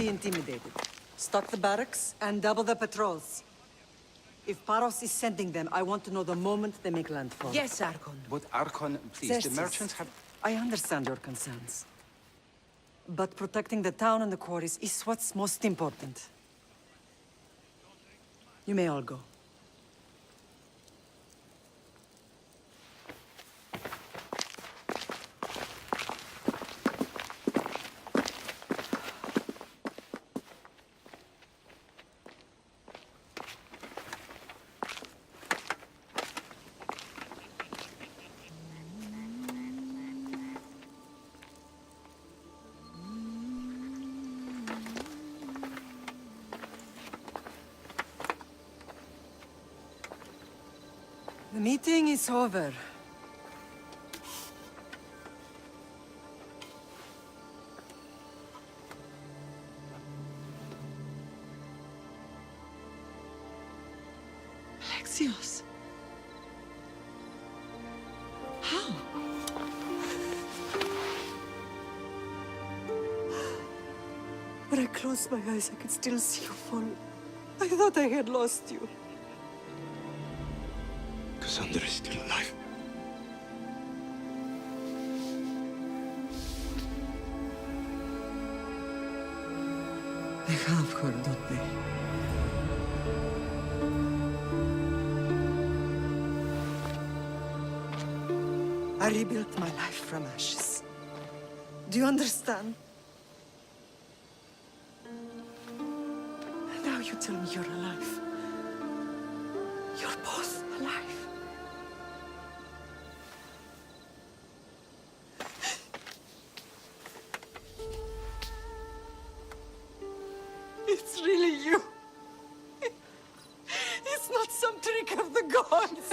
be intimidated. Stock the barracks and double the patrols. If Paros is sending them, I want to know the moment they make landfall. Yes, Archon. But Archon, please, the merchants have... I understand your concerns. But protecting the town and the quarries is what's most important. You may all go. The meeting is over. Alexios. How? When I closed my eyes, I could still see you fall. I thought I had lost you. Cassandra is still alive. They have her, don't they? I rebuilt my life from ashes. Do you understand? And now you tell me you're alive. You're both alive. It's really you. It's not some trick of the gods.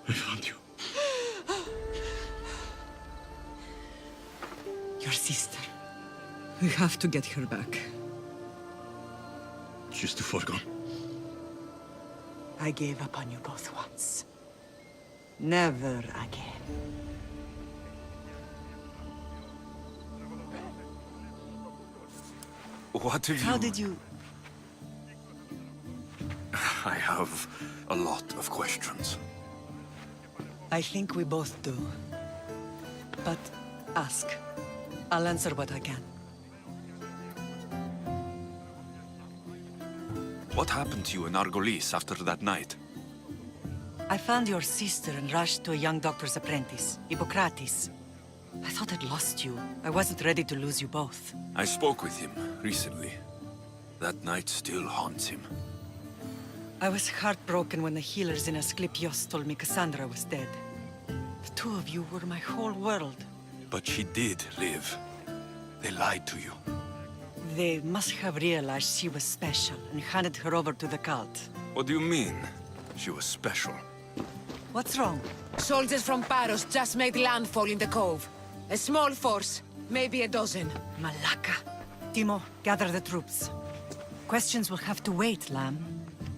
I found you. Your sister. We have to get her back. She's too far gone. I gave up on you both once. Never again. What have you... How did you... I have a lot of questions. I think we both do. But ask. I'll answer what I can. What happened to you in Argolis after that night? I found your sister and rushed to a young doctor's apprentice, Hippocrates. I thought I'd lost you. I wasn't ready to lose you both. I spoke with him recently. That night still haunts him. I was heartbroken when the healers in Asclepios told me Cassandra was dead. The two of you were my whole world. But she did live. They lied to you. They must have realized she was special and handed her over to the cult. What do you mean? She was special. What's wrong? Soldiers from Paros just made landfall in the cove. A small force, maybe a dozen. Malaka. Timo, gather the troops. Questions will have to wait, Lamb.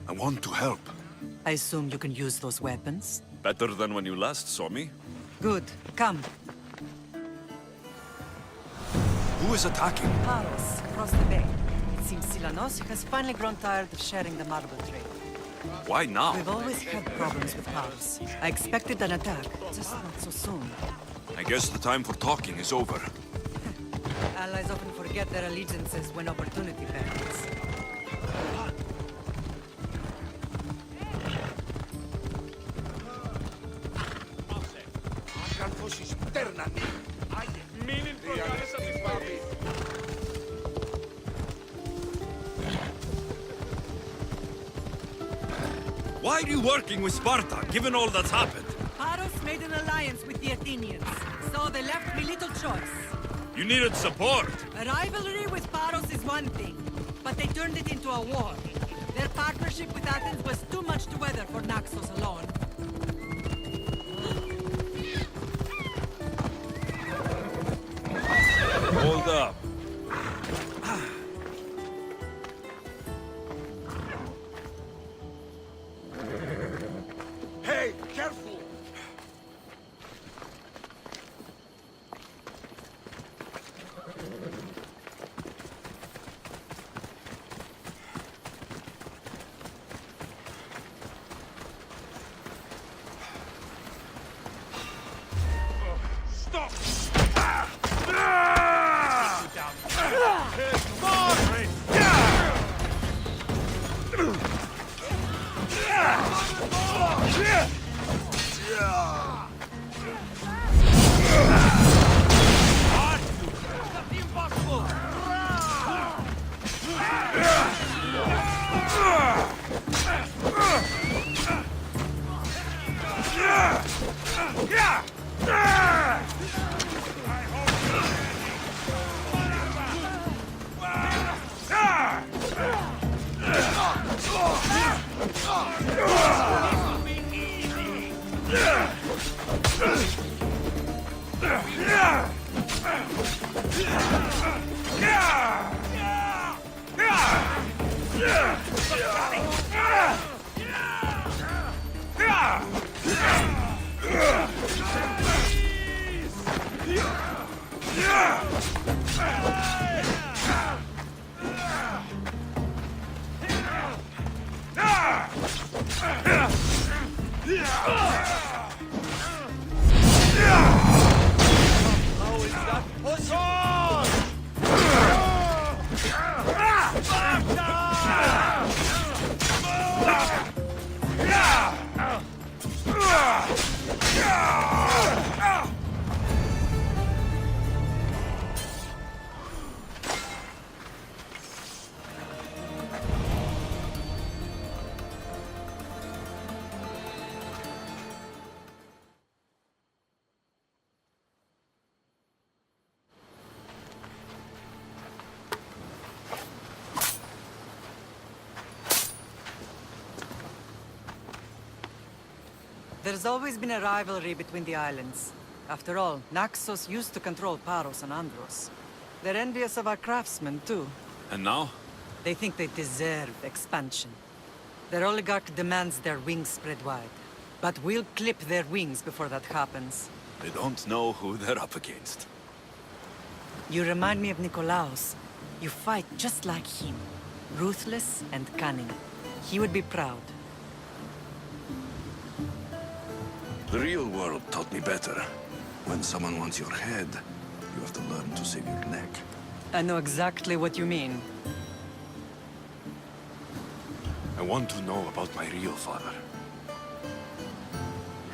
I want to help. I assume you can use those weapons? Better than when you last saw me. Good. Come. Who is attacking? Paros, across the bay. It seems Silanos has finally grown tired of sharing the marble trade. Why now? We've always had problems with Paros. I expected an attack, just not so soon. I guess the time for talking is over. Allies often forget their allegiances when opportunity beckons. Why are you working with Sparta, given all that's happened? Paros made an alliance with the Athenians, so they left me little choice. You needed support. A rivalry with Paros is one thing, but they turned it into a war. Their partnership with Athens was too much to weather for Naxos alone. Hold up. Hey, careful! There's always been a rivalry between the islands. After all, Naxos used to control Paros and Andros. They're envious of our craftsmen, too. And now? They think they deserve expansion. Their oligarch demands their wings spread wide. But we'll clip their wings before that happens. They don't know who they're up against. You remind me of Nikolaos. You fight just like him. Ruthless and cunning. He would be proud. The real world taught me better. When someone wants your head, you have to learn to save your neck. I know exactly what you mean. I want to know about my real father.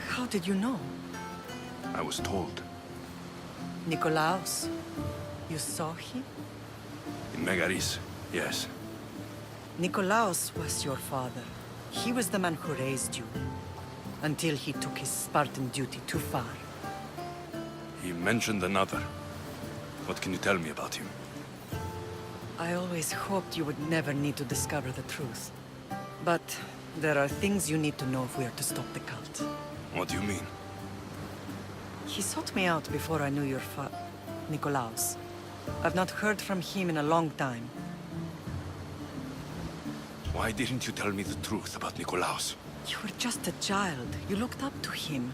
How did you know? I was told. Nikolaos. You saw him? In Megaris, yes. Nikolaos was your father. He was the man who raised you. Until he took his Spartan duty too far. He mentioned another. What can you tell me about him? I always hoped you would never need to discover the truth. But there are things you need to know if we are to stop the cult. What do you mean? He sought me out before I knew your Nikolaos. I've not heard from him in a long time. Why didn't you tell me the truth about Nikolaos? You were just a child. You looked up to him.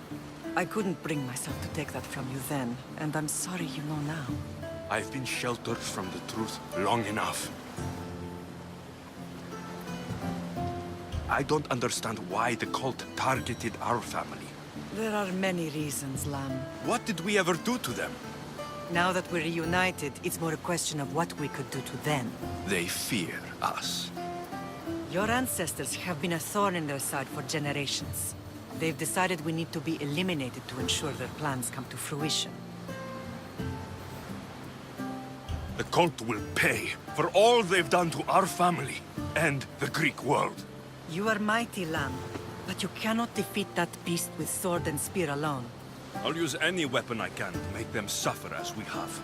I couldn't bring myself to take that from you then, and I'm sorry you know now. I've been sheltered from the truth long enough. I don't understand why the cult targeted our family. There are many reasons, Lamb. What did we ever do to them? Now that we're reunited, it's more a question of what we could do to them. They fear us. Your ancestors have been a thorn in their side for generations. They've decided we need to be eliminated to ensure their plans come to fruition. The cult will pay for all they've done to our family and the Greek world. You are mighty, Lamb, but you cannot defeat that beast with sword and spear alone. I'll use any weapon I can to make them suffer as we have.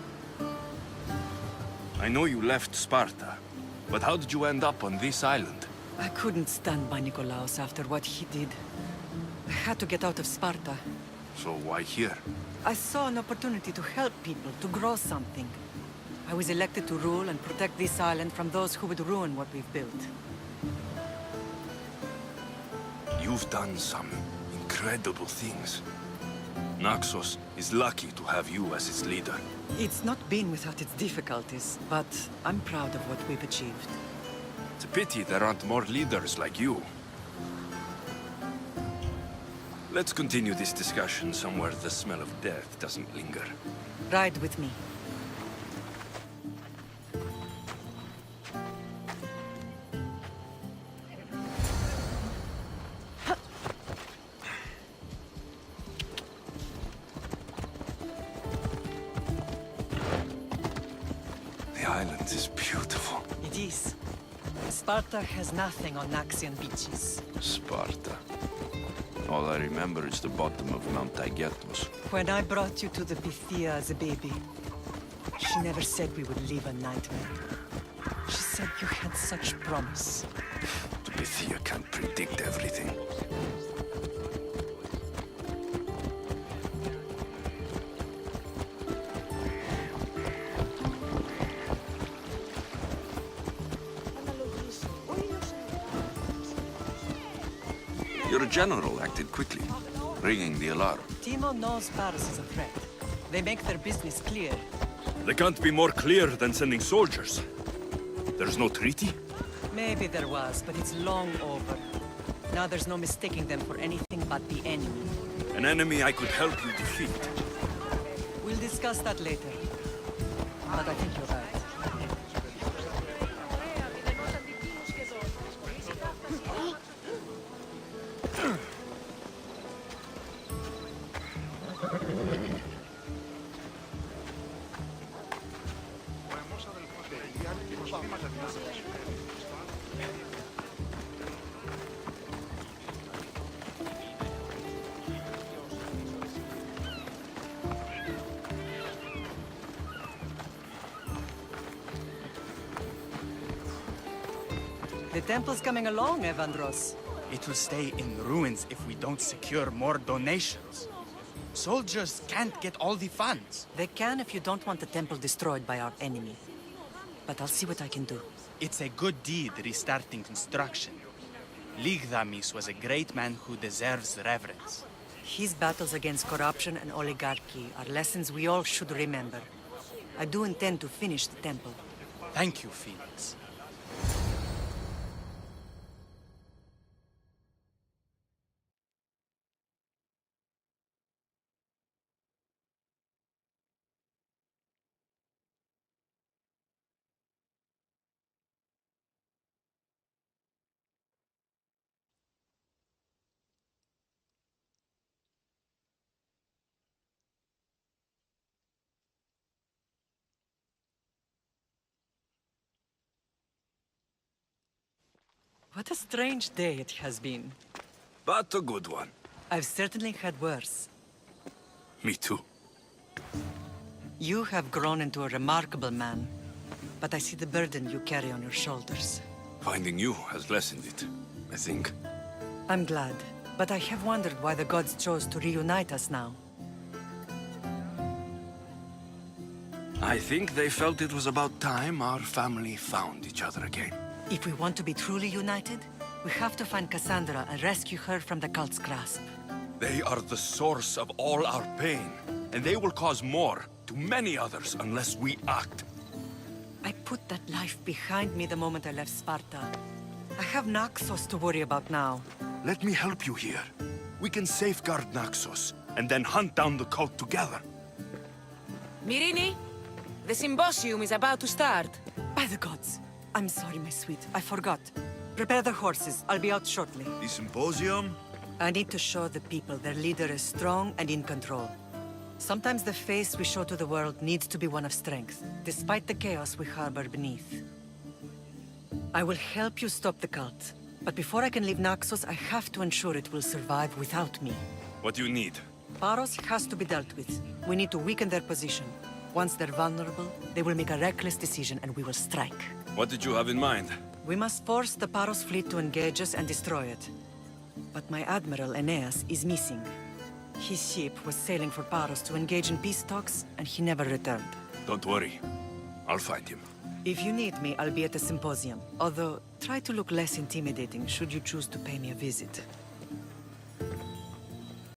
I know you left Sparta, but how did you end up on this island? I couldn't stand by Nikolaos after what he did. I had to get out of Sparta. So why here? I saw an opportunity to help people, to grow something. I was elected to rule and protect this island from those who would ruin what we've built. You've done some incredible things. Naxos is lucky to have you as its leader. It's not been without its difficulties, but I'm proud of what we've achieved. It's a pity there aren't more leaders like you. Let's continue this discussion somewhere the smell of death doesn't linger. Ride with me. The island is beautiful. It is. Sparta has nothing on Naxian beaches. Sparta. All I remember is the bottom of Mount Taygetos. When I brought you to the Pythia as a baby, she never said we would live a nightmare. She said you had such promise. The Pythia can't predict everything. Your general acted quickly, ringing the alarm. Timo knows Paris is a threat. They make their business clear. They can't be more clear than sending soldiers. There's no treaty? Maybe there was, but it's long over. Now there's no mistaking them for anything but the enemy. An enemy I could help you defeat. We'll discuss that later. But I think you're right. The temple's coming along, Evandros. It will stay in ruins if we don't secure more donations. Soldiers can't get all the funds. They can if you don't want the temple destroyed by our enemy. But I'll see what I can do. It's a good deed restarting construction. Ligdamis was a great man who deserves reverence. His battles against corruption and oligarchy are lessons we all should remember. I do intend to finish the temple. Thank you, Phoenix. What a strange day it has been. But a good one. I've certainly had worse. Me too. You have grown into a remarkable man, but I see the burden you carry on your shoulders. Finding you has lessened it, I think. I'm glad, but I have wondered why the gods chose to reunite us now. I think they felt it was about time our family found each other again. If we want to be truly united, we have to find Cassandra and rescue her from the cult's grasp. They are the source of all our pain, and they will cause more to many others unless we act. I put that life behind me the moment I left Sparta. I have Naxos to worry about now. Let me help you here. We can safeguard Naxos, and then hunt down the cult together. Myrrine, the symposium is about to start. By the gods. I'm sorry, my sweet. I forgot. Prepare the horses. I'll be out shortly. The symposium? I need to show the people their leader is strong and in control. Sometimes the face we show to the world needs to be one of strength, despite the chaos we harbor beneath. I will help you stop the cult. But before I can leave Naxos, I have to ensure it will survive without me. What do you need? Paros has to be dealt with. We need to weaken their position. Once they're vulnerable, they will make a reckless decision and we will strike. What did you have in mind? We must force the Paros fleet to engage us and destroy it. But my admiral, Aeneas, is missing. His ship was sailing for Paros to engage in peace talks, and he never returned. Don't worry. I'll find him. If you need me, I'll be at the symposium. Although, try to look less intimidating should you choose to pay me a visit.